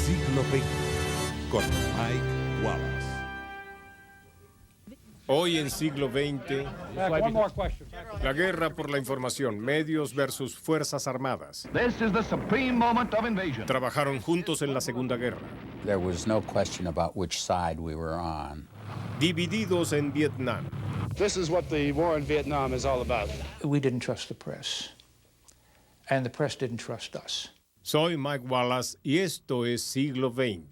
Siglo XX con Mike Wallace. Hoy en siglo XX, la guerra por la información, medios versus fuerzas armadas. This is the supreme moment of invasion. Trabajaron juntos en la Segunda Guerra. There was no question about which side we were on. Divididos en Vietnam. This is what the war in Vietnam is all about. We didn't trust the press, and the press didn't trust us. Soy Mike Wallace y esto es Siglo XX.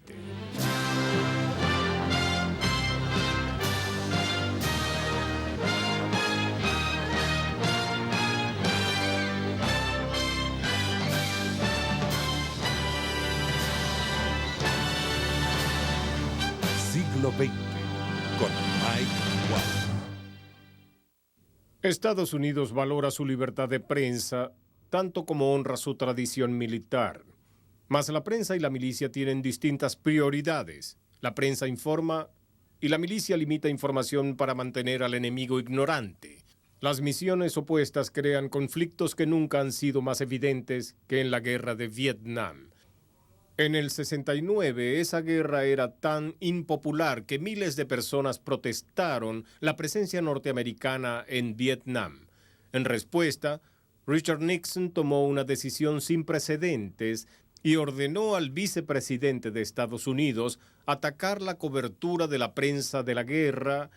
Siglo XX con Mike Wallace. Estados Unidos valora su libertad de prensa tanto como honra su tradición militar. Mas la prensa y la milicia tienen distintas prioridades. La prensa informa y la milicia limita información para mantener al enemigo ignorante. Las misiones opuestas crean conflictos que nunca han sido más evidentes que en la guerra de Vietnam. En el 69, esa guerra era tan impopular que miles de personas protestaron la presencia norteamericana en Vietnam. En respuesta, Richard Nixon tomó una decisión sin precedentes y ordenó al vicepresidente de Estados Unidos atacar la cobertura de la prensa de la guerra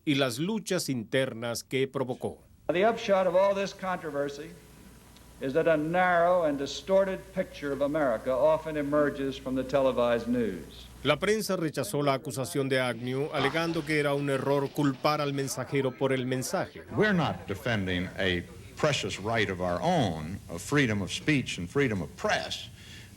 y las luchas internas que provocó. The upshot of all this controversy is that a narrow and distorted picture of America often emerges from the televised news. La prensa rechazó la acusación de Agnew, alegando que era un error culpar al mensajero por el mensaje. We're not defending a precious right of our own, of freedom of speech and freedom of press.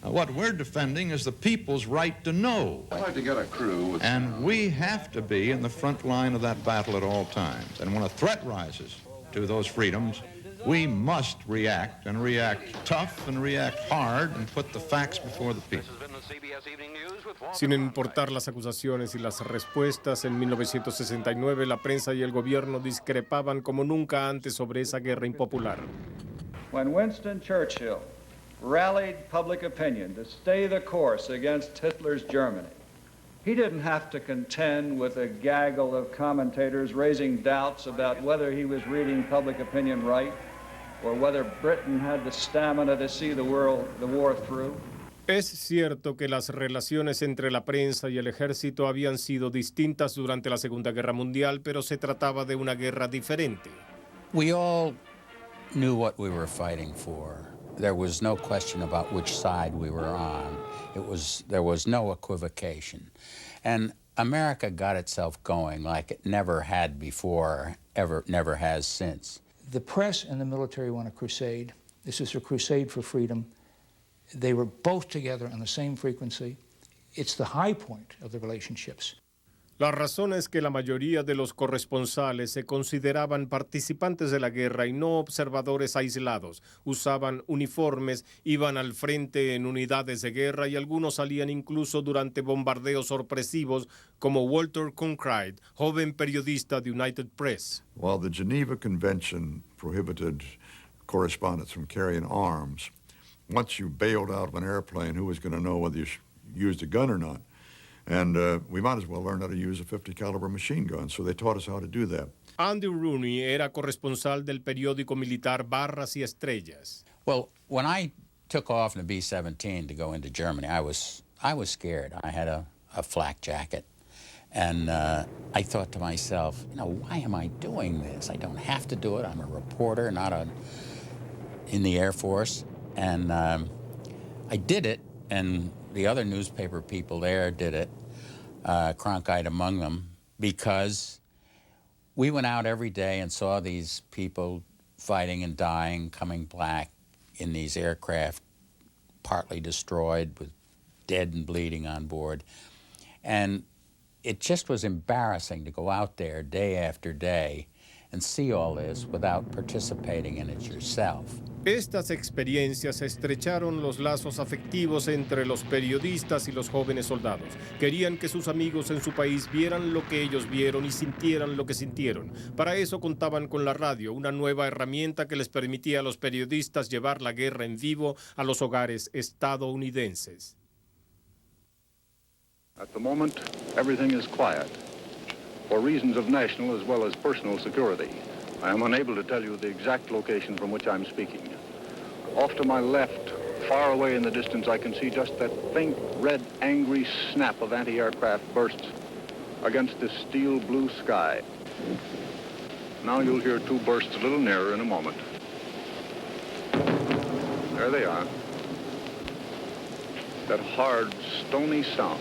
What we're defending is the people's right to know. I'd like to get a crew. And we have to be in the front line of that battle at all times. And when a threat rises to those freedoms, we must react, and react tough, and react hard, and put the facts before the people. Sin importar las acusaciones y las respuestas, en 1969 la prensa y el gobierno discrepaban como nunca antes sobre esa guerra impopular. When Winston Churchill rallied public opinion to stay the course against Hitler's Germany, he didn't have to contend with a gaggle of commentators raising doubts about whether he was reading public opinion right or whether Britain had the stamina to see the war through. Es cierto que las relaciones entre la prensa y el ejército habían sido distintas durante la Segunda Guerra Mundial, pero se trataba de una guerra diferente. We all knew what we were fighting for. There was no question about which side we were on. There was no equivocation. And America got itself going like it never had before, never has since. The press and the military want a crusade. This is a crusade for freedom. They were both together on the same frequency. It's the high point of the relationships. La razón es que la mayoría de los corresponsales se consideraban participantes de la guerra y no observadores aislados. Usaban uniformes, iban al frente en unidades de guerra y algunos salían incluso durante bombardeos sorpresivos, como Walter Cronkite, joven periodista de United Press. While the Geneva Convention prohibited correspondents from carrying arms, once you bailed out of an airplane, who was going to know whether you used a gun or not? And we might as well learn how to use a 50 caliber machine gun, so they taught us how to do that. Andy Rooney era corresponsal del periódico militar Barras y Estrellas. Well, when I took off in the B-17 to go into Germany, I was scared. I had a flak jacket. And I thought to myself, why am I doing this? I don't have to do it. I'm a reporter, not in the Air Force. And I did it, and the other newspaper people there did it, Cronkite among them, because we went out every day and saw these people fighting and dying, coming back in these aircraft partly destroyed with dead and bleeding on board. And it just was embarrassing to go out there day after day and see all this without participating in it yourself. Estas experiencias estrecharon los lazos afectivos entre los periodistas y los jóvenes soldados. Querían que sus amigos en su país vieran lo que ellos vieron y sintieran lo que sintieron. Para eso contaban con la radio, una nueva herramienta que les permitía a los periodistas llevar la guerra en vivo a los hogares estadounidenses. At the moment, everything is quiet. For reasons of national as well as personal security, I am unable to tell you the exact location from which I'm speaking. Off to my left, far away in the distance, I can see just that faint, red, angry snap of anti-aircraft bursts against this steel blue sky. Now you'll hear two bursts a little nearer in a moment. There they are. That hard, stony sound.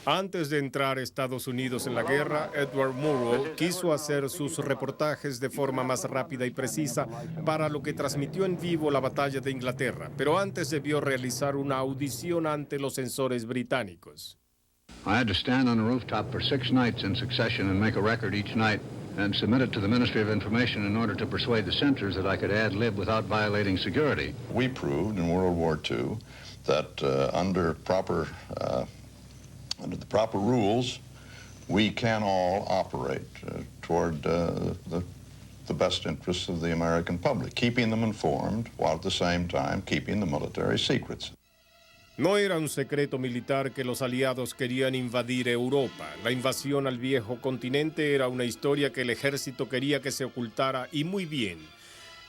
Antes de entrar a Estados Unidos en la guerra, Edward Murrow quiso hacer sus reportajes de forma más rápida y precisa para lo que transmitió en vivo la batalla de Inglaterra, pero antes debió realizar una audición ante los censores británicos. I had to stand on a rooftop for 6 nights in succession and make a record each night and submit it to the Ministry of Information in order to persuade the censors that I could ad-lib without violating security. We proved in World War II that under the proper rules, we can all operate toward the best interests of the American public, keeping them informed while at the same time keeping the military secrets. No era un secreto militar que los aliados querían invadir Europa. La invasión al viejo continente era una historia que el ejército quería que se ocultara y muy bien.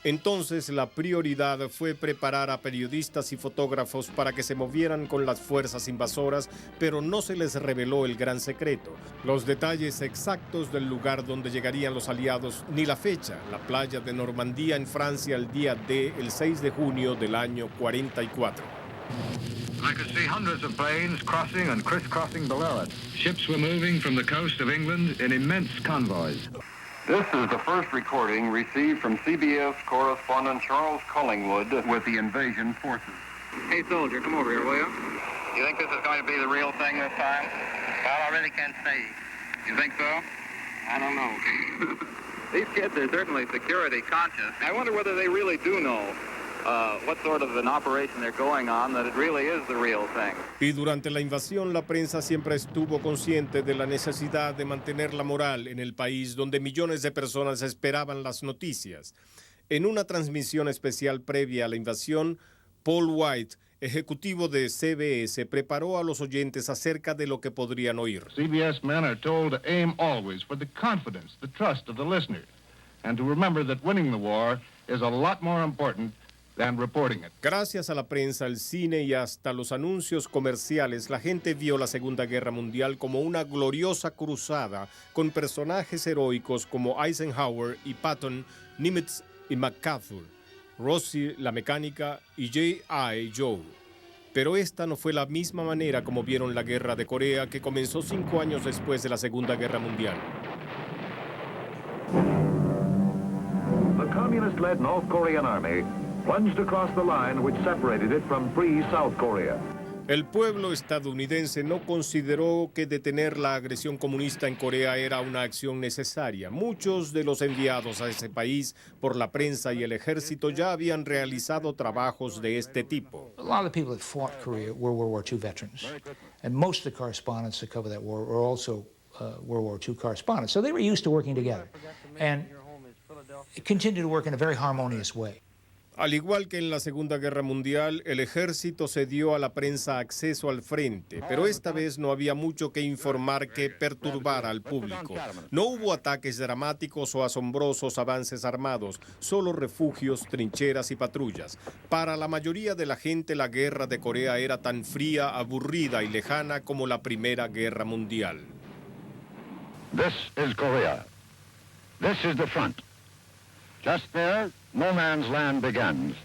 Entonces la prioridad fue preparar a periodistas y fotógrafos para que se movieran con las fuerzas invasoras, pero no se les reveló el gran secreto, los detalles exactos del lugar donde llegarían los aliados, ni la fecha, la playa de Normandía en Francia el día D, el 6 de junio del año 44. I could see hundreds of planes crossing and crisscrossing below it. Ships were moving from the coast of England in immense convoys. This is the first recording received from CBS correspondent Charles Collingwood with the invasion forces. Hey, soldier, come over here, will you? You think this is going to be the real thing this time? Well, I really can't say. You think so? I don't know. These kids are certainly security conscious. I wonder whether they really do know what sort of an operation they're going on, that it really is the real thing. Y durante la invasión, la prensa siempre estuvo consciente de la necesidad de mantener la moral en el país donde millones de personas esperaban las noticias. En una transmisión especial previa a la invasión, Paul White, ejecutivo de CBS, preparó a los oyentes acerca de lo que podrían oír. CBS men are told to aim always for the confidence, the trust of the listener, and to remember that winning the war is a lot more important than reporting it. Gracias a la prensa, el cine y hasta los anuncios comerciales, la gente vio la Segunda Guerra Mundial como una gloriosa cruzada con personajes heroicos como Eisenhower y Patton, Nimitz y MacArthur, Rosie la mecánica y G.I. Joe. Pero esta no fue la misma manera como vieron la Guerra de Corea, que comenzó 5 años después de la Segunda Guerra Mundial. The communist-led North Korean army plunged across the line which separated it from free South Korea. El pueblo estadounidense no consideró que detener la agresión comunista en Corea era una acción necesaria. Muchos de los enviados a ese país por la prensa y el ejército ya habían realizado trabajos de este tipo. A lot of the people that fought Korea were World War II veterans, and most of the correspondents that cover that war were also World War II correspondents. So they were used to working together and continued to work in a very harmonious way. Al igual que en la Segunda Guerra Mundial, el ejército cedió a la prensa acceso al frente, pero esta vez no había mucho que informar que perturbara al público. No hubo ataques dramáticos o asombrosos avances armados, solo refugios, trincheras y patrullas. Para la mayoría de la gente, la Guerra de Corea era tan fría, aburrida y lejana como la Primera Guerra Mundial. This is Korea. This is the front. Just there, no man's land begins.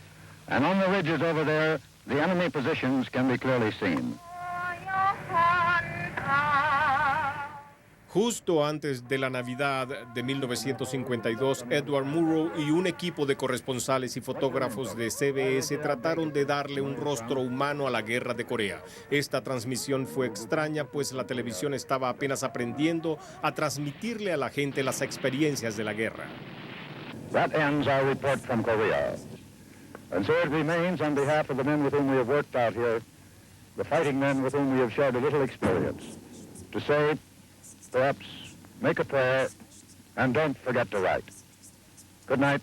And on the ridges over there, the enemy positions can be clearly seen. Justo antes de la Navidad de 1952, Edward Murrow y un equipo de corresponsales y fotógrafos de CBS trataron de darle un rostro humano a la Guerra de Corea. Esta transmisión fue extraña, pues la televisión estaba apenas aprendiendo a transmitirle a la gente las experiencias de la guerra. That ends our report from Korea. And so it remains, on behalf of the men with whom we have worked out here, the fighting men with whom we have shared a little experience, to say, perhaps, make a prayer, and don't forget to write. Good night,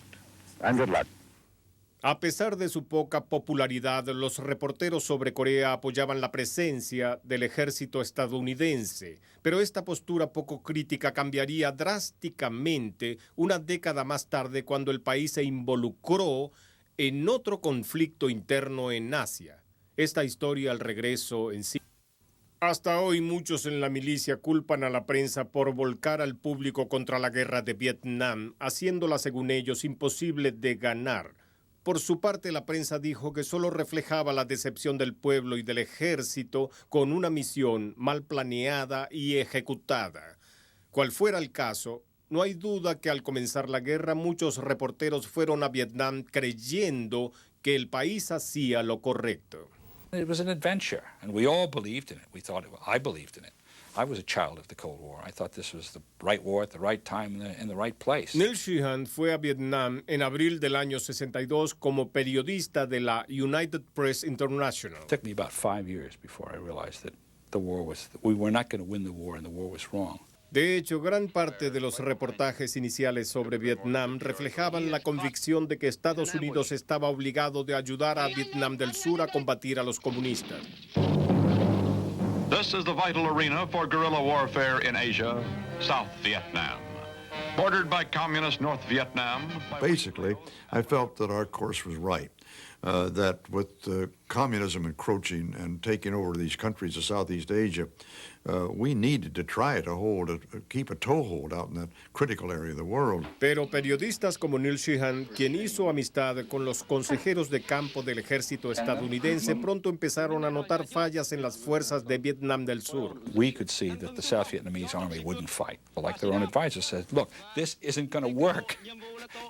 and good luck. A pesar de su poca popularidad, los reporteros sobre Corea apoyaban la presencia del ejército estadounidense, pero esta postura poco crítica cambiaría drásticamente una década más tarde cuando el país se involucró en otro conflicto interno en Asia. Esta historia al regreso en sí. Hasta hoy muchos en la milicia culpan a la prensa por volcar al público contra la guerra de Vietnam, haciéndola según ellos imposible de ganar. Por su parte, la prensa dijo que solo reflejaba la decepción del pueblo y del ejército con una misión mal planeada y ejecutada. Cual fuera el caso, no hay duda que al comenzar la guerra muchos reporteros fueron a Vietnam creyendo que el país hacía lo correcto. It was an adventure, and we all believed in it. I believed in it. I was a child of the Cold War. I thought this was the right war at the right time in the right place. Neil Sheehan fue a Vietnam en abril del año 62 como periodista de la United Press International. It took me about 5 years before I realized that we were not going to win the war and the war was wrong. De hecho, gran parte de los reportajes iniciales sobre Vietnam reflejaban la convicción de que Estados Unidos estaba obligado de ayudar a Vietnam del Sur a combatir a los comunistas. This is the vital arena for guerrilla warfare in Asia, South Vietnam. Bordered by communist North Vietnam. Basically, I felt that our course was right, that with communism encroaching and taking over these countries of Southeast Asia, we needed to try to keep a toehold out in that critical area of the world. Pero periodistas como Neil Sheehan, quien hizo amistad con los consejeros de campo del ejército estadounidense, pronto empezaron a notar fallas en las fuerzas de Vietnam del Sur. We could see that the South Vietnamese army wouldn't fight. Like their own advisor said, look, this isn't going to work.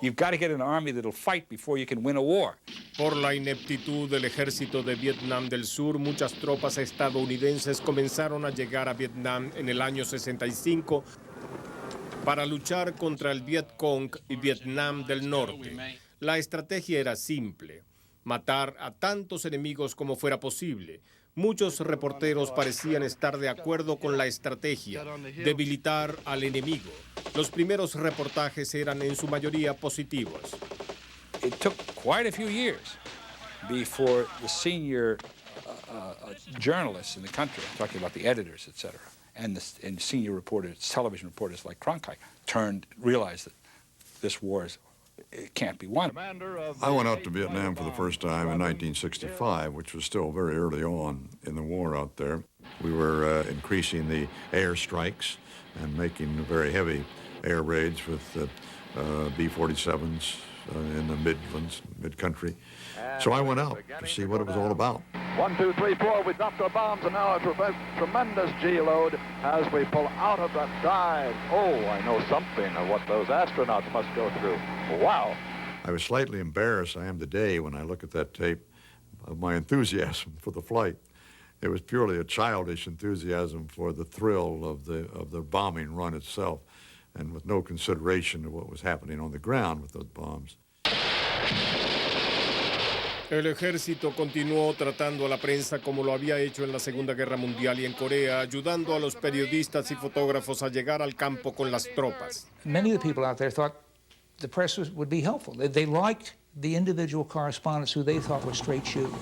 You've got to get an army that'll fight before you can win a war. Por la ineptitud del ejército de Vietnam del Sur, muchas tropas estadounidenses comenzaron a llegar a Vietnam en el año 65 para luchar contra el Viet Cong y Vietnam del Norte. La estrategia era simple: matar a tantos enemigos como fuera posible. Muchos reporteros parecían estar de acuerdo con la estrategia, debilitar al enemigo. Los primeros reportajes eran en su mayoría positivos. It took quite a few years before the senior journalists in the country, I'm talking about the editors, etc., and senior reporters, television reporters like Cronkite, realized that this war can't be won. I went out to Vietnam for the first time in 1965, which was still very early on in the war out there. We were increasing the air strikes and making very heavy air raids with B-47s in the Midlands, mid-country. So I went out to see what it was all about. 1, 2, 3, 4, we dropped our bombs, and now a tremendous G-load as we pull out of that dive. Oh, I know something of what those astronauts must go through. Wow. I was slightly embarrassed, I am today, when I look at that tape, of my enthusiasm for the flight. It was purely a childish enthusiasm for the thrill of the bombing run itself, and with no consideration of what was happening on the ground with those bombs. El ejército continuó tratando a la prensa como lo había hecho en la Segunda Guerra Mundial y en Corea, ayudando a los periodistas y fotógrafos a llegar al campo con las tropas. Many of the people out there thought the press would be helpful. They liked the individual correspondents who they thought were straight shooters.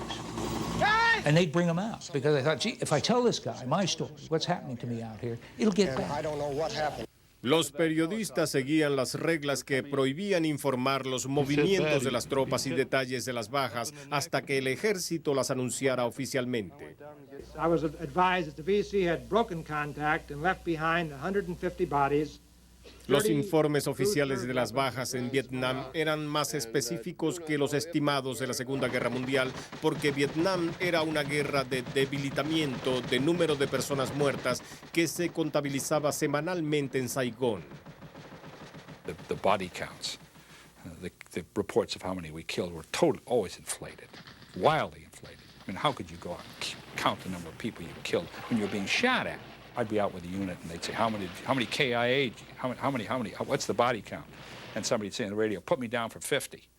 And they'd bring them out because they thought, gee, if I tell this guy my story, what's happening to me out here, it'll get back. I don't know what happened. Los periodistas seguían las reglas que prohibían informar los movimientos de las tropas y detalles de las bajas hasta que el ejército las anunciara oficialmente. I was advised that the VC had broken contact and left behind 150 bodies. Los informes oficiales de las bajas en Vietnam eran más específicos que los estimados de la Segunda Guerra Mundial porque Vietnam era una guerra de debilitamiento de número de personas muertas que se contabilizaba semanalmente en Saigón. The body counts, the reports of how many we killed were always inflated, wildly inflated. I mean, how could you go out and count the number of people you killed when you're being shot at? I'd be out with a unit, and they'd say, how many KIA, how many, what's the body count? And somebody'd say on the radio, put me down for 50.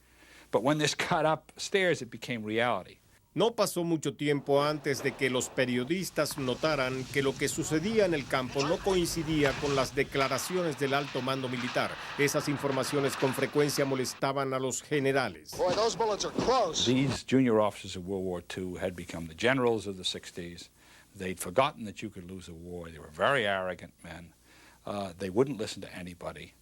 But when this got upstairs, it became reality. No pasó mucho tiempo antes de que los periodistas notaran que lo que sucedía en el campo no coincidía con las declaraciones del alto mando militar. Esas informaciones con frecuencia molestaban a los generales. Boy, those bullets are close. These junior officers of World War II had become the generals of the 60s. They'd forgotten that you could lose a war. They were very arrogant men. They wouldn't listen to anybody.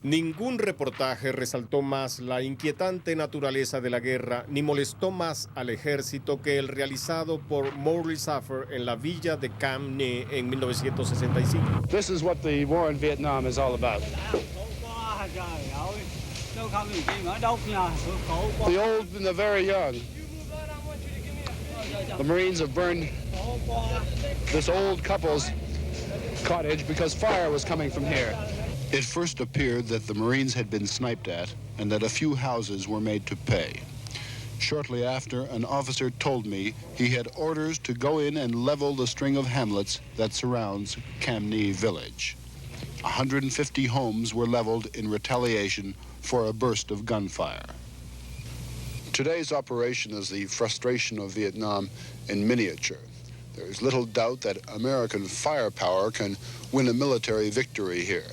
Ningún reportaje resaltó más la inquietante naturaleza de la guerra ni molestó más al ejército que el realizado por Morley Safer en la villa de Cam Ne en 1965. This is what the war in Vietnam is all about. The old and the very young. The Marines have burned this old couple's cottage because fire was coming from here. It first appeared that the Marines had been sniped at and that a few houses were made to pay. Shortly after, an officer told me he had orders to go in and level the string of hamlets that surrounds Cam Ne village. 150 homes were leveled in retaliation for a burst of gunfire. Today's operation is the frustration of Vietnam in miniature. There is little doubt that American firepower can win a military victory here.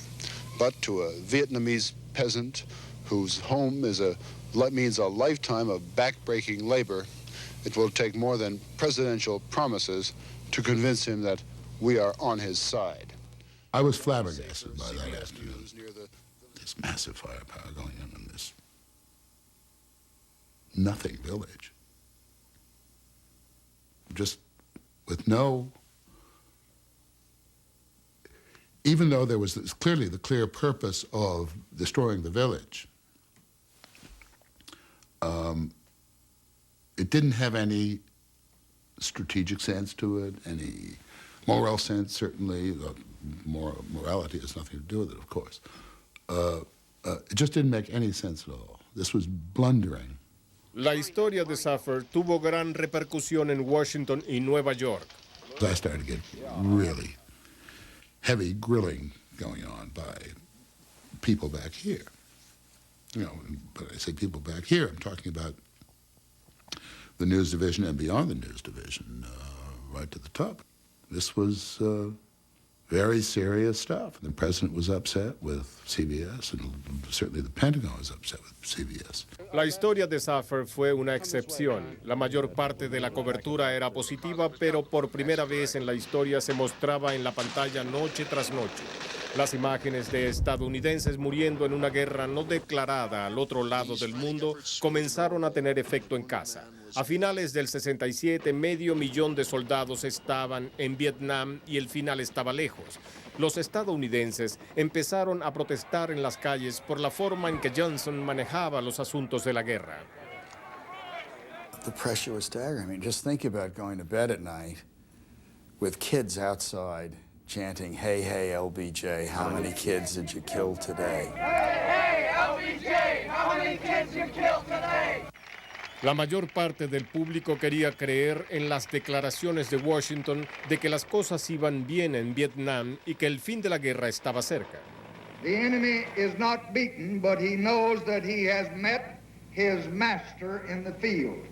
But to a Vietnamese peasant whose home means a lifetime of back-breaking labor, it will take more than presidential promises to convince him that we are on his side. I was flabbergasted by that afternoon. This massive firepower going on in this nothing village. Just with no... Even though there was clearly the clear purpose of destroying the village, it didn't have any strategic sense to it, any moral sense, certainly. Morality has nothing to do with it, of course. It just didn't make any sense at all. This was blundering. La historia de Safer tuvo gran repercusión en Washington y Nueva York. I started to get really heavy grilling going on by people back here. You know, but I say people back here, I'm talking about the news division and beyond the news division, right to the top. This was very serious stuff. The president was upset with CBS, and certainly the Pentagon was upset with CBS. La historia de Safer fue una excepción. La mayor parte de la cobertura era positiva, pero por primera vez en la historia se mostraba en la pantalla noche tras noche. Las imágenes de estadounidenses muriendo en una guerra no declarada al otro lado del mundo comenzaron a tener efecto en casa. A finales del 67, 500,000 de soldados estaban en Vietnam y el final estaba lejos. Los estadounidenses empezaron a protestar en las calles por la forma en que Johnson manejaba los asuntos de la guerra. The pressure was staggering. I mean, just think about going to bed at night with kids outside chanting, "Hey, hey, LBJ, how many kids did you kill today?" Hey, hey, LBJ, how many kids you killed today? La mayor parte del público quería creer en las declaraciones de Washington de que las cosas iban bien en Vietnam y que el fin de la guerra estaba cerca. The enemy is not beaten, but he knows that he has met his master in the field.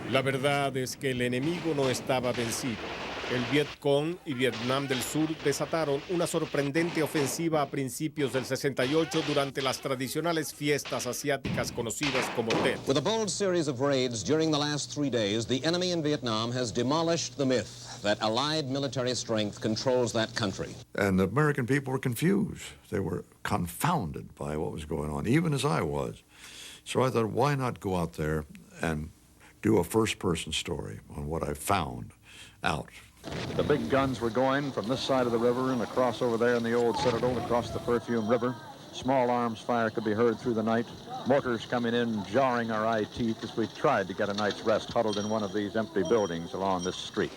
La verdad es que el enemigo no estaba vencido. El Vietcong y Vietnam del Sur desataron una sorprendente ofensiva a principios del 68 durante las tradicionales fiestas asiáticas conocidas como Tet. With a bold series of raids during the last 3 days, the enemy in Vietnam has demolished the myth that Allied military strength controls that country. And the American people were confused. They were confounded by what was going on, even as I was. So I thought, why not go out there and do a first-person story on what I found out. The big guns were going from this side of the river and across over there in the old citadel, across the Perfume River. Small arms fire could be heard through the night. Mortars coming in, jarring our eye teeth as we tried to get a night's rest huddled in one of these empty buildings along this street.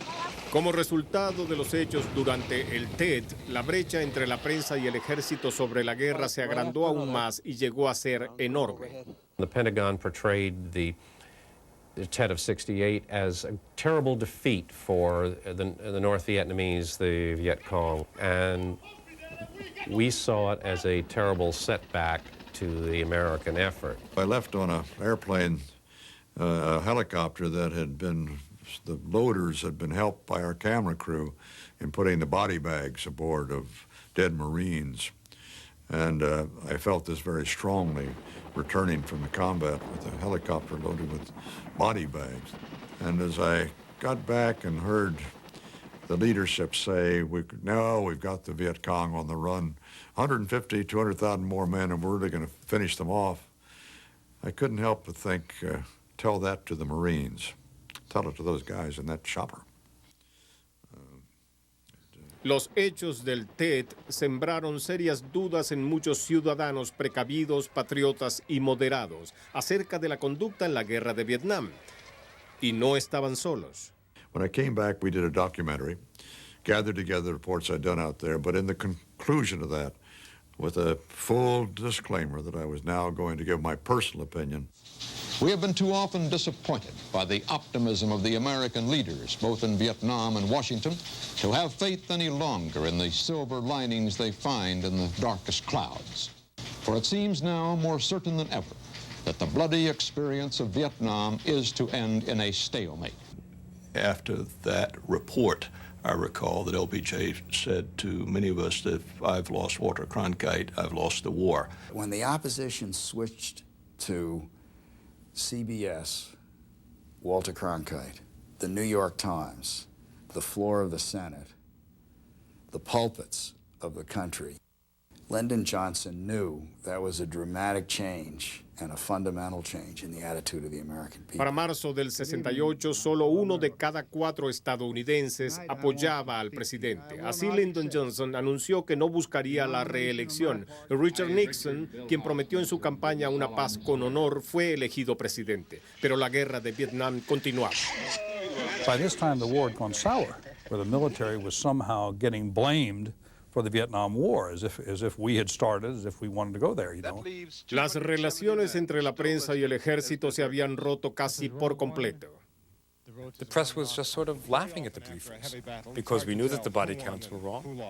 Como resultado de los hechos durante el Tet, la brecha entre la prensa y el ejército sobre la guerra se agrandó aún más y llegó a ser enorme. The Pentagon portrayed the Tet of 68 as a terrible defeat for the North Vietnamese, the Viet Cong, and we saw it as a terrible setback to the American effort. I left on an airplane a helicopter that had been, the loaders had been helped by our camera crew in putting the body bags aboard of dead Marines. And I felt this very strongly returning from the combat with a helicopter loaded with body bags. And as I got back and heard the leadership say, no, we've got the Viet Cong on the run, 150, 200,000 more men, and we're really going to finish them off, I couldn't help but think, tell that to the Marines. Tell it to those guys in that chopper. Los hechos del Tet sembraron serias dudas en muchos ciudadanos precavidos, patriotas y moderados acerca de la conducta en la guerra de Vietnam. Y no estaban solos. When I came back, we did a documentary, gathered together the reports I'd done out there, but in the conclusion of that, with a full disclaimer that I was now going to give my personal opinion. We have been too often disappointed by the optimism of the American leaders, both in Vietnam and Washington, to have faith any longer in the silver linings they find in the darkest clouds. For it seems now more certain than ever that the bloody experience of Vietnam is to end in a stalemate. After that report, I recall that LBJ said to many of us that if I've lost Walter Cronkite, I've lost the war. When the opposition switched to CBS, Walter Cronkite, the New York Times, the floor of the Senate, the pulpits of the country, Lyndon Johnson knew that was a dramatic change and a fundamental change in the attitude of the American people. Para marzo del 68, solo 1 de cada 4 estadounidenses apoyaba al presidente. Así Lyndon Johnson anunció que no buscaría la reelección. Richard Nixon, quien prometió en su campaña una paz con honor, fue elegido presidente. Pero la guerra de Vietnam continuaba. By this time, the war had gone sour, where the military was somehow getting blamed for the Vietnam War, as if we had started, as if we wanted to go there, you know. Las relaciones entre la prensa y el ejército se habían roto casi por completo. The press was just sort of laughing at the briefings because we knew that the body counts were wrong.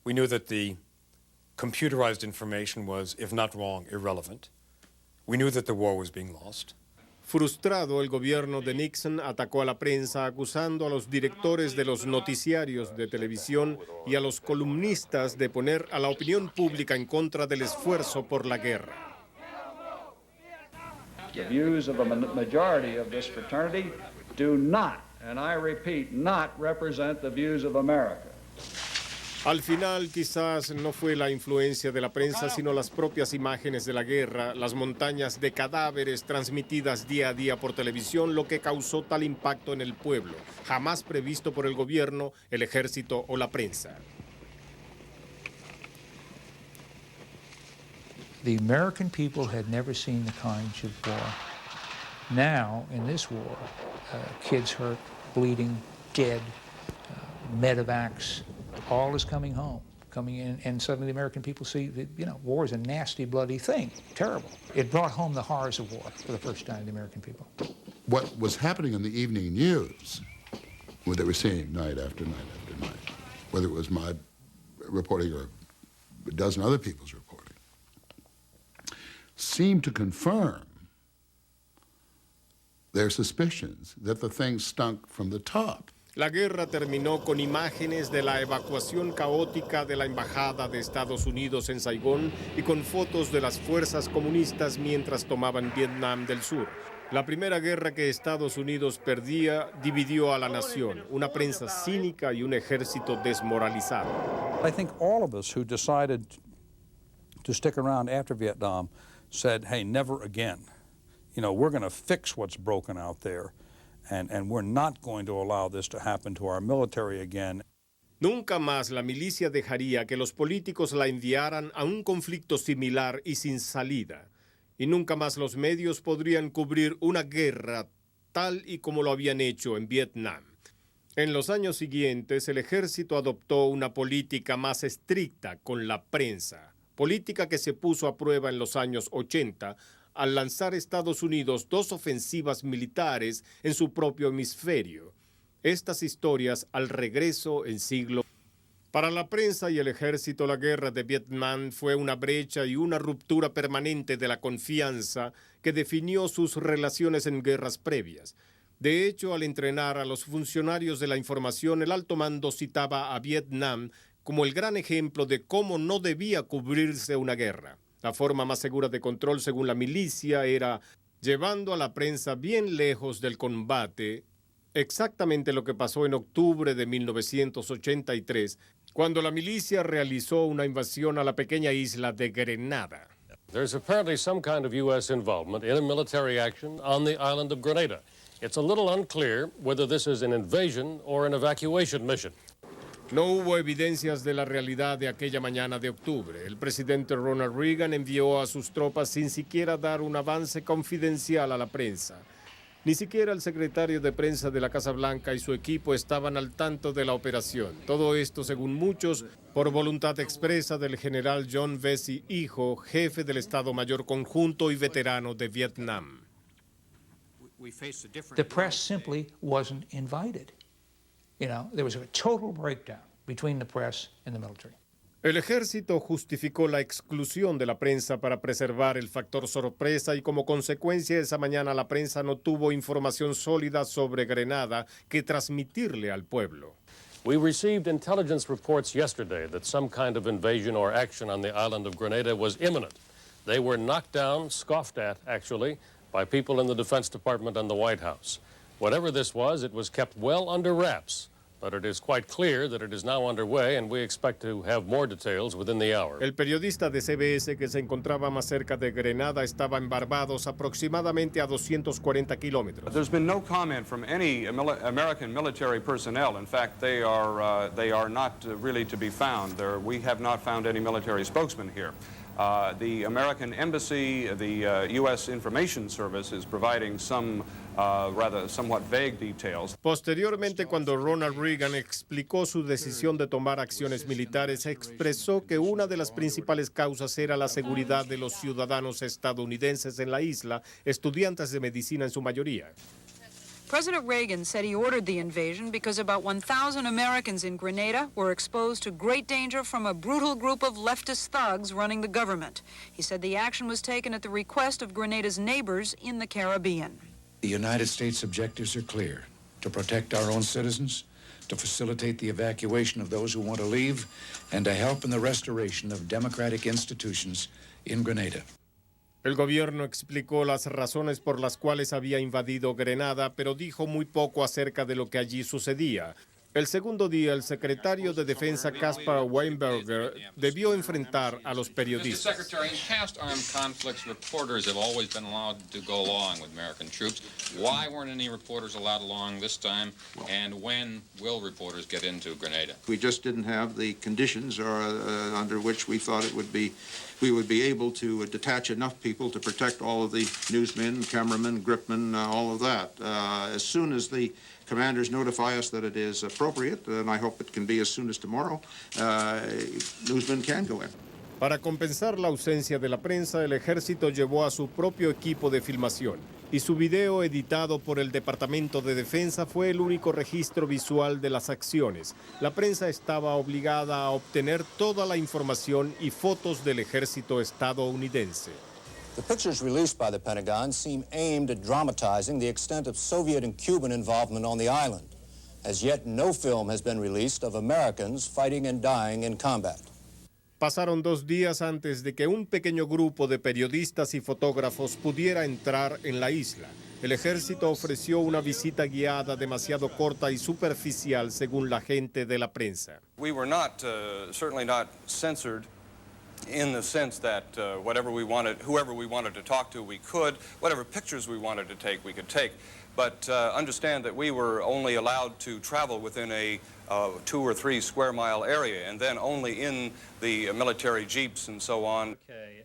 We knew that the computerized information was, if not wrong, irrelevant. We knew that the war was being lost. Frustrado, el gobierno de Nixon atacó a la prensa acusando a los directores de los noticiarios de televisión y a los columnistas de poner a la opinión pública en contra del esfuerzo por la guerra. The views of a majority of this fraternity do not, and I repeat, not represent the views of America. Al final, quizás no fue la influencia de la prensa, sino las propias imágenes de la guerra, las montañas de cadáveres transmitidas día a día por televisión, lo que causó tal impacto en el pueblo, jamás previsto por el gobierno, el ejército o la prensa. The American people had never seen the kinds of war. Now, in this war, kids hurt, bleeding, dead, medevacs, all is coming home, coming in, and suddenly the American people see that, you know, war is a nasty, bloody thing, terrible. It brought home the horrors of war for the first time to the American people. What was happening in the evening news, what they were seeing night after night after night, whether it was my reporting or a dozen other people's reporting, seemed to confirm their suspicions that the thing stunk from the top. La guerra terminó con imágenes de la evacuación caótica de la embajada de Estados Unidos en Saigón y con fotos de las fuerzas comunistas mientras tomaban Vietnam del Sur. La primera guerra que Estados Unidos perdía dividió a la nación, una prensa cínica y un ejército desmoralizado. I think all of us who decided to stick around after Vietnam said, hey, never again. You know, we're going to fix what's broken out there. And we're not going to allow this to happen to our military again. Nunca más la milicia dejaría que los políticos la enviaran a un conflicto similar y sin salida. Y nunca más los medios podrían cubrir una guerra tal y como lo habían hecho en Vietnam. En los años siguientes, el ejército adoptó una política más estricta con la prensa, política que se puso a prueba en los años 80, al lanzar Estados Unidos 2 ofensivas militares en su propio hemisferio. Estas historias al regreso en siglo. Para la prensa y el ejército, la guerra de Vietnam fue una brecha y una ruptura permanente de la confianza que definió sus relaciones en guerras previas. De hecho, al entrenar a los funcionarios de la información, el alto mando citaba a Vietnam como el gran ejemplo de cómo no debía cubrirse una guerra. La forma más segura de control, según la milicia, era llevando a la prensa bien lejos del combate, exactamente lo que pasó en octubre de 1983, cuando la milicia realizó una invasión a la pequeña isla de Grenada. There's apparently some kind of U.S. involvement in a military action on the island of Grenada. It's a little unclear whether this is an invasion or an evacuation mission. No hubo evidencias de la realidad de aquella mañana de octubre. El presidente Ronald Reagan envió a sus tropas sin siquiera dar un avance confidencial a la prensa. Ni siquiera el secretario de prensa de la Casa Blanca y su equipo estaban al tanto de la operación. Todo esto, según muchos, por voluntad expresa del general John Vesey, hijo, jefe del Estado Mayor Conjunto y veterano de Vietnam. The press simply wasn't invited. You know, there was a total breakdown between the press and the military. El ejército justificó la exclusión de la prensa para preservar el factor sorpresa y como consecuencia esa mañana la prensa no tuvo información sólida sobre Grenada que transmitirle al pueblo. We received intelligence reports yesterday that some kind of invasion or action on the island of Grenada was imminent. They were knocked down, scoffed at, actually, by people in the Defense Department and the White House. Whatever this was, it was kept well under wraps. But it is quite clear that it is now underway and we expect to have more details within the hour. El periodista de CBS que se encontraba más cerca de Grenada estaba en Barbados, aproximadamente a 240 kilómetros. There's been no comment from any American military personnel. In fact, they are not really to be found. We have not found any military spokesman here. The American Embassy, the U.S. Information Service is providing some rather somewhat vague details. Posteriormente, cuando Ronald Reagan explicó su decisión de tomar acciones militares, expresó que una de las principales causas era la seguridad de los ciudadanos estadounidenses en la isla, estudiantes de medicina en su mayoría. President Reagan said he ordered the invasion because about 1,000 Americans in Grenada were exposed to great danger from a brutal group of leftist thugs running the government. He said the action was taken at the request of Grenada's neighbors in the Caribbean. The United States objectives are clear: to protect our own citizens, to facilitate the evacuation of those who want to leave, and to help in the restoration of democratic institutions in Grenada. El gobierno explicó las razones por las cuales había invadido Grenada, pero dijo muy poco acerca de lo que allí sucedía. El segundo día, el secretario de Defensa Caspar Weinberger debió enfrentar a los periodistas. Mr. Secretary, in past armed conflicts, reporters have always been allowed to go along with American troops. Why weren't any reporters allowed along this time, and when will reporters get into Grenada? We just didn't have the conditions under which we thought we would be able to detach enough people to protect all of the newsmen, cameramen, gripmen, all of that. As soon as the commanders notify us that it is appropriate, and I hope it can be as soon as tomorrow, newsmen can go in. Para compensar la ausencia de la prensa, el ejército llevó a su propio equipo de filmación y su video editado por el Departamento de Defensa fue el único registro visual de las acciones. La prensa estaba obligada a obtener toda la información y fotos del ejército estadounidense. The pictures released by the Pentagon seem aimed at dramatizing the extent of Soviet and Cuban involvement on the island. As yet, no film has been released of Americans fighting and dying in combat. Pasaron 2 días antes de que un pequeño grupo de periodistas y fotógrafos pudiera entrar en la isla. El ejército ofreció una visita guiada demasiado corta y superficial según la gente de la prensa. We were not, certainly not censored in the sense that whoever we wanted to talk to, we could. Whatever pictures we wanted to take, we could take. But understand that we were only allowed to travel within a 2 or 3 square mile area, and then only in the military jeeps and so on.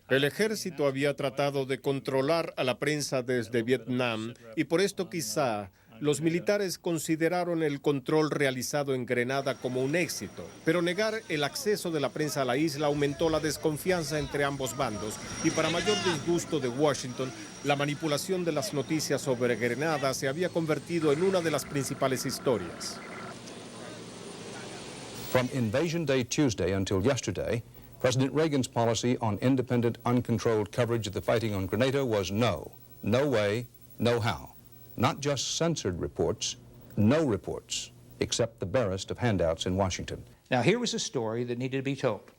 El ejército había tratado de controlar a la prensa desde Vietnam y por esto quizá los militares consideraron el control realizado en Grenada como un éxito, pero negar el acceso de la prensa a la isla aumentó la desconfianza entre ambos bandos y para mayor disgusto de Washington, la manipulación de las noticias sobre Grenada se había convertido en una de las principales historias. From Invasion Day Tuesday until yesterday, President Reagan's policy on independent, uncontrolled coverage of the fighting on Grenada was no. No way, no how. Not just censored reports, no reports, except the barest of handouts in Washington. Now, here was a story that needed to be told.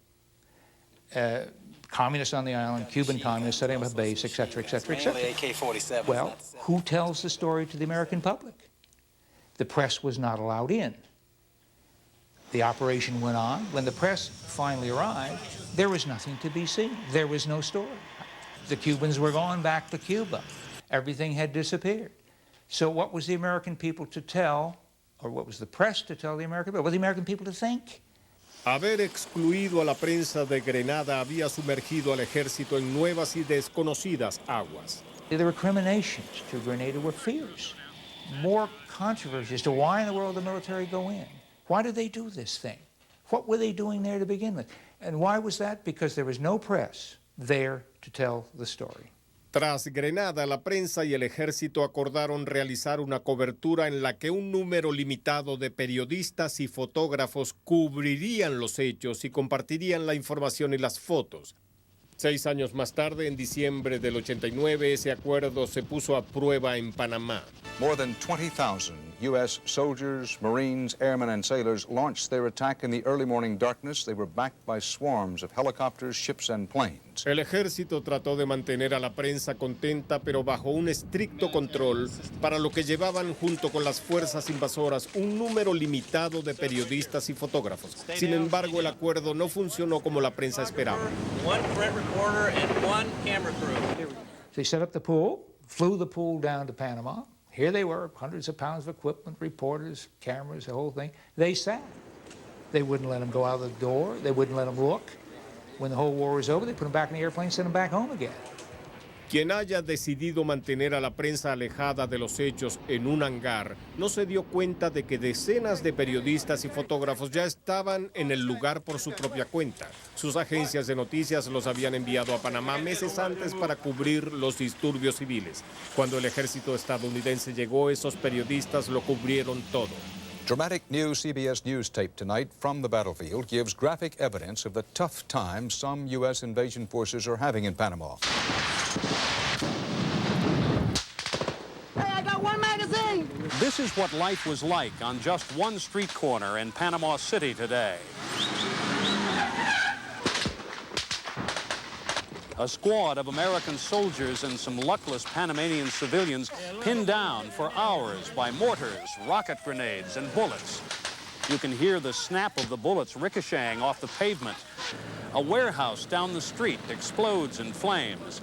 Communists on the island, Cuban communists setting up a base, et cetera, et cetera, et cetera. AK-47. Well, who tells the story to the American public? The press was not allowed in. The operation went on. When the press finally arrived, there was nothing to be seen. There was no story. The Cubans were gone back to Cuba. Everything had disappeared. So what was the American people to tell, or what was the press to tell the American people? What were the American people to think? Haber excluido a la prensa de Grenada había sumergido al ejército en nuevas y desconocidas aguas. The recriminations to Grenada were fierce. More controversy as to why in the world did the military go in. Why did they do this thing? What were they doing there to begin with? And why was that? Because there was no press there to tell the story. Tras Grenada, la prensa y el ejército acordaron realizar una cobertura en la que un número limitado de periodistas y fotógrafos cubrirían los hechos y compartirían la información y las fotos. 6 años más tarde, en diciembre del 89, ese acuerdo se puso a prueba en Panamá. More than 20,000 U.S. soldiers, Marines, airmen, and sailors launched their attack in the early morning darkness. They were backed by swarms of helicopters, ships, and planes. El ejército trató de mantener a la prensa contenta, pero bajo un estricto control, para lo que llevaban junto con las fuerzas invasoras un número limitado de periodistas y fotógrafos. Sin embargo, el acuerdo no funcionó como la prensa esperaba. One print reporter and one camera crew. They set up the pool, flew the pool down to Panama. Here they were, hundreds of pounds of equipment, reporters, cameras, the whole thing. They sat. They wouldn't let them go out of the door. They wouldn't let them look. When the whole war was over, they put them back in the airplane and sent them back home again. Quien haya decidido mantener a la prensa alejada de los hechos en un hangar no se dio cuenta de que decenas de periodistas y fotógrafos ya estaban en el lugar por su propia cuenta. Sus agencias de noticias los habían enviado a Panamá meses antes para cubrir los disturbios civiles. Cuando el ejército estadounidense llegó, esos periodistas lo cubrieron todo. Dramatic new CBS News tape tonight from the battlefield gives graphic evidence of the tough time some U.S. invasion forces are having in Panama. Hey, I got one magazine! This is what life was like on just one street corner in Panama City today. A squad of American soldiers and some luckless Panamanian civilians pinned down for hours by mortars, rocket grenades, and bullets. You can hear the snap of the bullets ricocheting off the pavement. A warehouse down the street explodes in flames.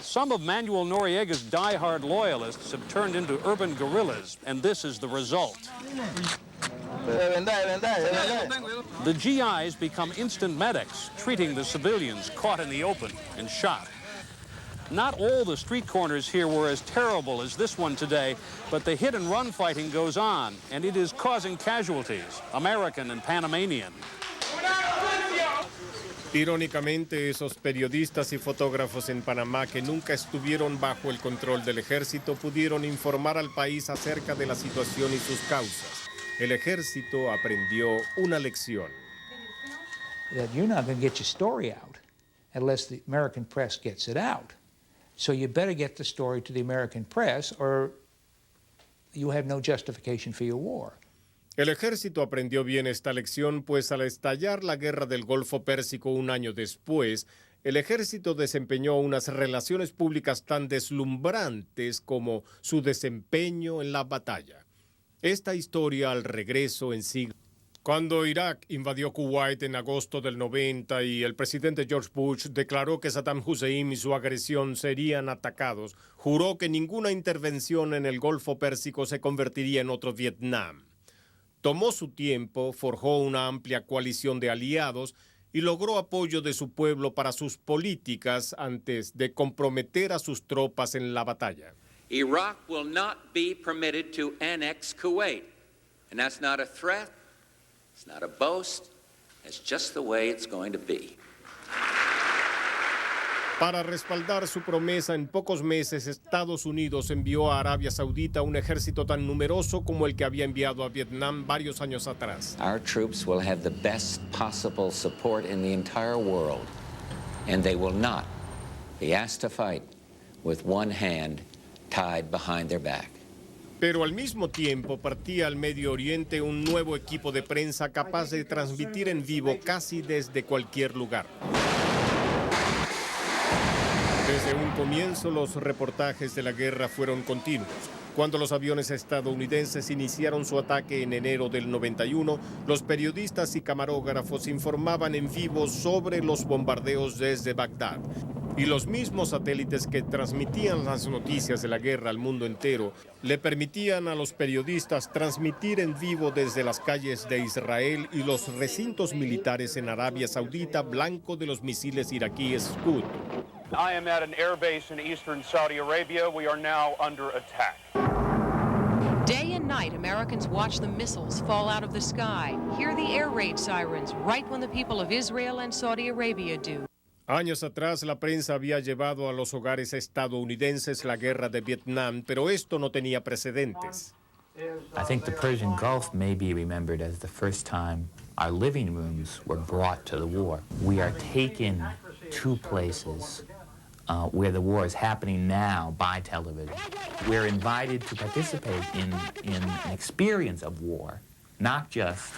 Some of Manuel Noriega's die-hard loyalists have turned into urban guerrillas, and this is the result. The GIs become instant medics, treating the civilians caught in the open and shot. Not all the street corners here were as terrible as this one today, but the hit-and-run fighting goes on, and it is causing casualties, American and Panamanian. Irónicamente, esos periodistas y fotógrafos en Panamá que nunca estuvieron bajo el control del ejército pudieron informar al país acerca de la situación y sus causas. El ejército aprendió una lección. That you're not going to get your story out unless the American press gets it out. So you better get the story to the American press or you have no justification for your war. El ejército aprendió bien esta lección, pues al estallar la guerra del Golfo Pérsico un año después, el ejército desempeñó unas relaciones públicas tan deslumbrantes como su desempeño en la batalla. Esta historia al regreso en siglo. Cuando Irak invadió Kuwait en agosto del 90 y el presidente George Bush declaró que Saddam Hussein y su agresión serían atacados, juró que ninguna intervención en el Golfo Pérsico se convertiría en otro Vietnam. Tomó su tiempo, forjó una amplia coalición de aliados y logró apoyo de su pueblo para sus políticas antes de comprometer a sus tropas en la batalla. Iraq will not be permitted to annex Kuwait. And that's not a threat, it's not a boast, it's just the way it's going to be. Para respaldar su promesa, en pocos meses Estados Unidos envió a Arabia Saudita un ejército tan numeroso como el que había enviado a Vietnam varios años atrás. Our troops will have the best possible support in the entire world, and they will not be asked to fight with one hand tied behind their back. Pero al mismo tiempo partía al Medio Oriente un nuevo equipo de prensa capaz de transmitir en vivo casi desde cualquier lugar. Desde un comienzo, los reportajes de la guerra fueron continuos. Cuando los aviones estadounidenses iniciaron su ataque en enero del 91, los periodistas y camarógrafos informaban en vivo sobre los bombardeos desde Bagdad. Y los mismos satélites que transmitían las noticias de la guerra al mundo entero le permitían a los periodistas transmitir en vivo desde las calles de Israel y los recintos militares en Arabia Saudita blanco de los misiles iraquíes Scud. I am at an air base in eastern Saudi Arabia. We are now under attack. Day and night, Americans watch the missiles fall out of the sky, hear the air raid sirens right when the people of Israel and Saudi Arabia do. Años atrás, la prensa había llevado a los hogares estadounidenses la guerra de Vietnam, pero esto no tenía precedentes. I think the Persian Gulf may be remembered as the first time our living rooms were brought to the war. We are taken to places where the war is happening now by television. We're invited to participate in an experience of war, not just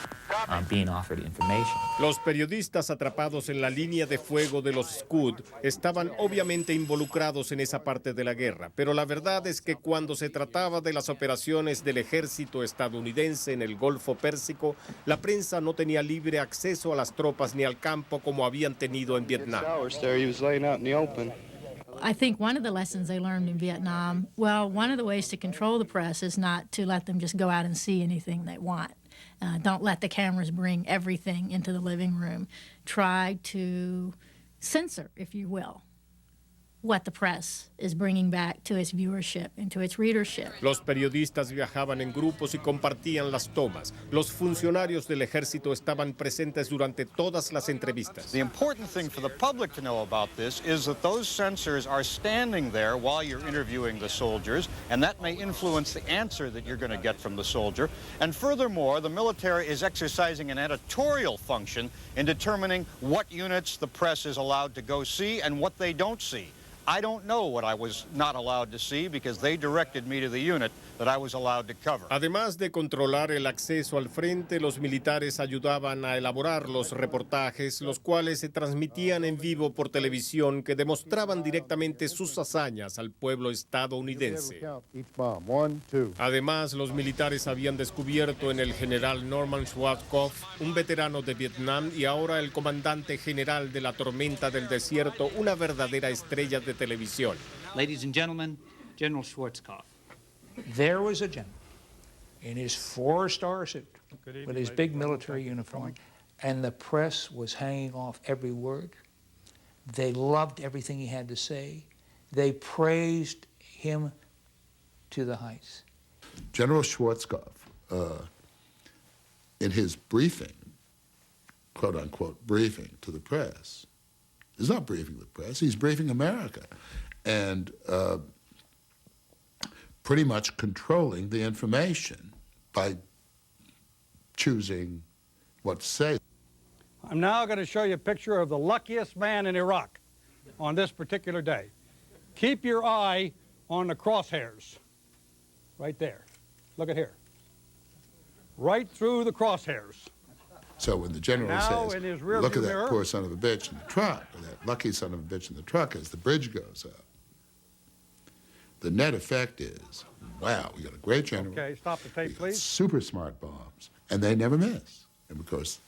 being offered information. Los periodistas atrapados en la línea de fuego de los Scud estaban obviamente involucrados en esa parte de la guerra, pero la verdad es que cuando se trataba de las operaciones del ejército estadounidense en el Golfo Pérsico, la prensa no tenía libre acceso a las tropas ni al campo como habían tenido en Vietnam. I think one of the lessons they learned in Vietnam, well, one of the ways to control the press is not to let them just go out and see anything they want. Don't let the cameras bring everything into the living room. Try to censor, if you will, what the press is bringing back to its viewership and to its readership. Los periodistas viajaban en grupos y compartían las tomas. Los funcionarios del ejército estaban presentes durante todas las entrevistas. The important thing for the public to know about this is that those censors are standing there while you're interviewing the soldiers, and that may influence the answer that you're going to get from the soldier. And furthermore, the military is exercising an editorial function in determining what units the press is allowed to go see and what they don't see. I don't know what I was not allowed to see because they directed me to the unit that I was allowed to cover. Además de controlar el acceso al frente, los militares ayudaban a elaborar los reportajes, los cuales se transmitían en vivo por televisión que demostraban directamente sus hazañas al pueblo estadounidense. Además, los militares habían descubierto en el general Norman Schwarzkopf, un veterano de Vietnam y ahora el comandante general de la tormenta del desierto, una verdadera estrella de televisión. Ladies and gentlemen, General Schwarzkopf. There was a general in his 4-star suit with his big military uniform, and the press was hanging off every word. They loved everything he had to say. They praised him to the heights. General Schwarzkopf, in his briefing, quote-unquote briefing to the press, is not briefing the press, he's briefing America. And pretty much controlling the information by choosing what to say. I'm now going to show you a picture of the luckiest man in Iraq on this particular day. Keep your eye on the crosshairs. Right there. Look at here. Right through the crosshairs. So when the general Now says, in his rear look view at that mirror. poor son of a bitch in the truck, or that lucky son of a bitch in the truck as the bridge goes up, the net effect is, wow, we got a great general. Okay, stop the tape, please. Super smart bombs, and they never miss. And of course,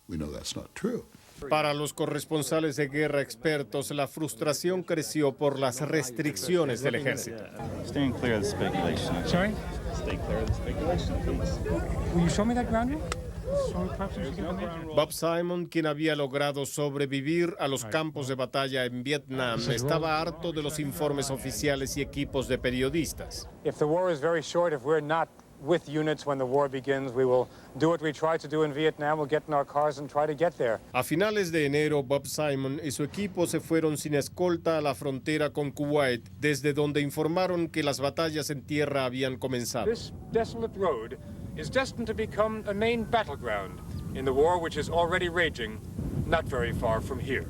we know that's not true. Para los corresponsales de guerra expertos, la frustración creció por las restricciones del ejército. Staying clear of the speculation. Sorry? Stay clear of the speculation, please. Will you show me that ground rule? Bob Simon, quien había logrado sobrevivir a los campos de batalla en Vietnam, estaba harto de los informes oficiales y equipos de periodistas. If the war is very short, if we're not with units when the war begins. We will do what we tried to do in Vietnam. We'll get in our cars and try to get there. A finales de enero, Bob Simon y su equipo se fueron sin escolta a la frontera con Kuwait, desde donde informaron que las batallas en tierra habían comenzado. This desolate road is destined to become a main battleground in the war which is already raging not very far from here.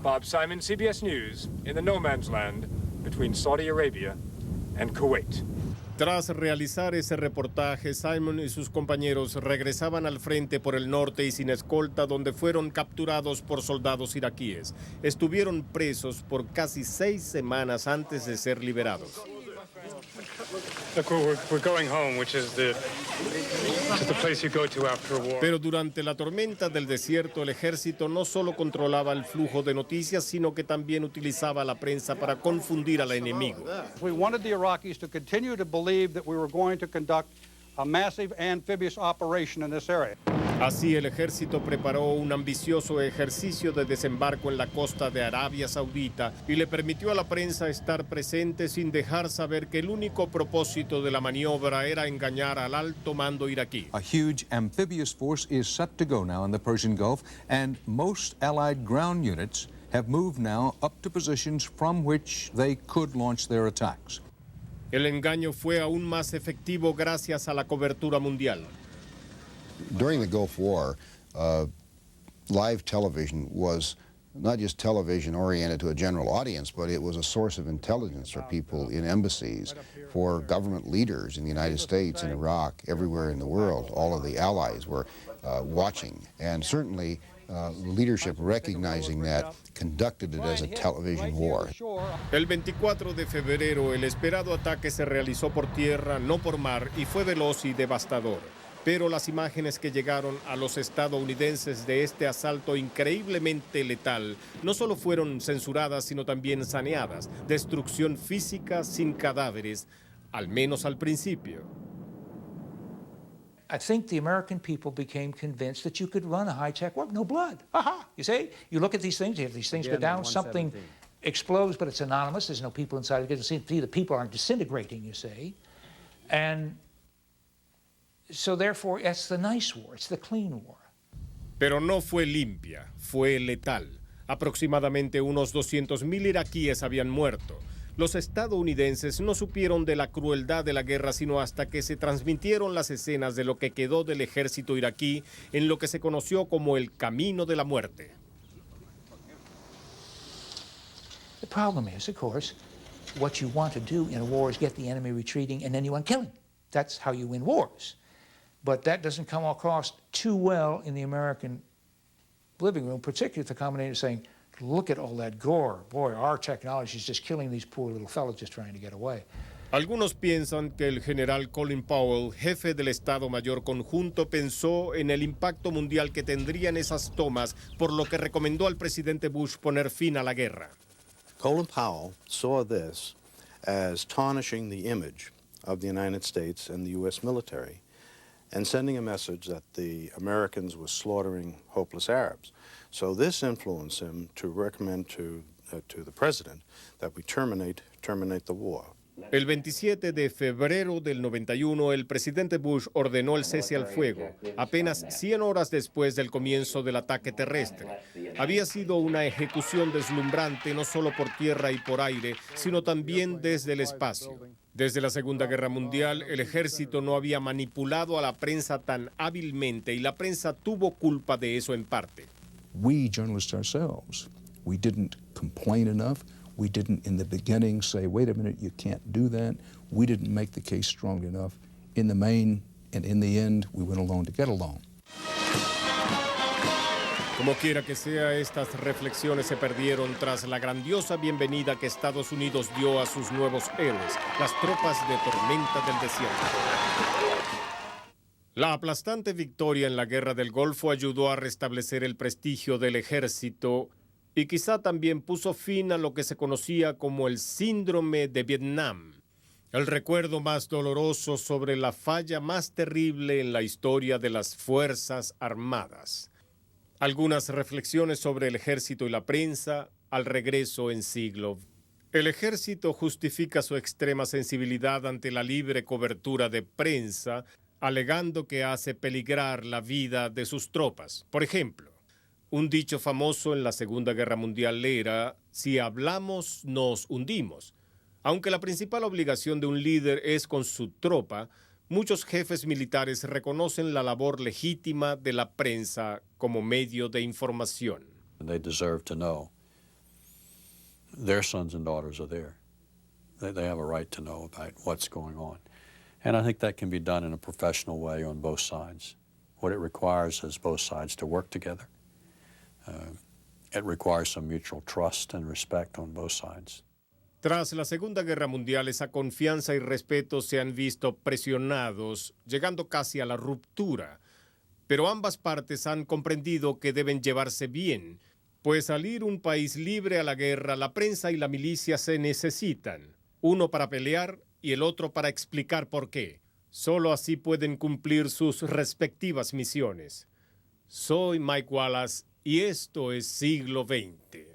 Bob Simon, CBS News, in the no man's land between Saudi Arabia and Kuwait. Tras realizar ese reportaje, Simon y sus compañeros regresaban al frente por el norte y sin escolta, donde fueron capturados por soldados iraquíes. Estuvieron presos por casi 6 semanas antes de ser liberados. Look, we're going home, which is the place you go to after a war. Pero durante la tormenta del desierto, el ejército no solo controlaba el flujo de noticias, sino que también utilizaba la prensa para confundir al enemigo. We wanted the Iraqis to continue to believe that we were going to conduct a massive amphibious operation in this area. Así, el ejército preparó un ambicioso ejercicio de desembarco en la costa de Arabia Saudita y le permitió a la prensa estar presente sin dejar saber que el único propósito de la maniobra era engañar al alto mando iraquí. A huge amphibious force is set to go now in the Persian Gulf, and most Allied ground units have moved now up to positions from which they could launch their attacks. El engaño fue aún más efectivo gracias a la cobertura mundial. During the Gulf War, live television was not just television oriented to a general audience, but it was a source of intelligence for people in embassies, for government leaders in the United States, in Iraq, everywhere in the world. All of the allies were watching, and certainly leadership recognizing that conducted it as a television war. El 24 de febrero, el esperado ataque se realizó por tierra, no por mar, y fue veloz y devastador. Pero las imágenes que llegaron a los estadounidenses de este asalto increíblemente letal no solo fueron censuradas, sino también saneadas. Destrucción física sin cadáveres, al menos al principio. I think the American people became convinced that you could run a high-tech war, no blood. Aha! You see? You look at these things, you have these things go down, something explodes, but it's anonymous. There's no people inside. You can see the people aren't disintegrating, you see. And so therefore, it's the nice war, it's the clean war. Pero no fue limpia, fue letal. Aproximadamente unos 200,000 iraquíes habían muerto. Los estadounidenses no supieron de la crueldad de la guerra sino hasta que se transmitieron las escenas de lo que quedó del ejército iraquí en lo que se conoció como el Camino de la Muerte. The problem is, of course, what you want to do in a war is get the enemy retreating and then you want to kill him. That's how you win wars. But that doesn't come across too well in the American living room, particularly if the commentator is saying, look at all that gore. Boy, our technology is just killing these poor little fellows just trying to get away. Algunos piensan que el general Colin Powell, jefe del Estado Mayor Conjunto, pensó en el impacto mundial que tendrían esas tomas, por lo que recomendó al presidente Bush poner fin a la guerra. Colin Powell saw this as tarnishing the image of the United States and the U.S. military and sending a message that the Americans were slaughtering hopeless Arabs. So this influenced him to recommend to the president that we terminate the war. El 27 de febrero del 91, el presidente Bush ordenó el cese al fuego, apenas 100 horas después del comienzo del ataque terrestre. Había sido una ejecución deslumbrante no solo por tierra y por aire, sino también desde el espacio. Desde la Segunda Guerra Mundial, el ejército no había manipulado a la prensa tan hábilmente y la prensa tuvo culpa de eso en parte. We journalists ourselves, we didn't complain enough. We didn't, in the beginning, say, wait a minute, you can't do that. We didn't make the case strong enough. In the main, and in the end, we went along to get along. Como quiera que sea, estas reflexiones se perdieron tras la grandiosa bienvenida que Estados Unidos dio a sus nuevos héroes, las tropas de tormenta del desierto. La aplastante victoria en la Guerra del Golfo ayudó a restablecer el prestigio del ejército y quizá también puso fin a lo que se conocía como el síndrome de Vietnam, el recuerdo más doloroso sobre la falla más terrible en la historia de las Fuerzas Armadas. Algunas reflexiones sobre el ejército y la prensa al regreso en Siglo El ejército justifica su extrema sensibilidad ante la libre cobertura de prensa, alegando que hace peligrar la vida de sus tropas. Por ejemplo, un dicho famoso en la Segunda Guerra Mundial era: si hablamos, nos hundimos. Aunque la principal obligación de un líder es con su tropa, muchos jefes militares reconocen la labor legítima de la prensa como medio de información. They deserve to know their sons and daughters are there. They have a right to know about what's going on. And I think that can be done in a professional way on both sides. What it requires is both sides to work together. It requires some mutual trust and respect on both sides. Tras la Segunda Guerra Mundial, esa confianza y respeto se han visto presionados, llegando casi a la ruptura. Pero ambas partes han comprendido que deben llevarse bien, pues al ir un país libre a la guerra, la prensa y la milicia se necesitan, uno para pelear y el otro para explicar por qué. Solo así pueden cumplir sus respectivas misiones. Soy Mike Wallace y esto es Siglo XX.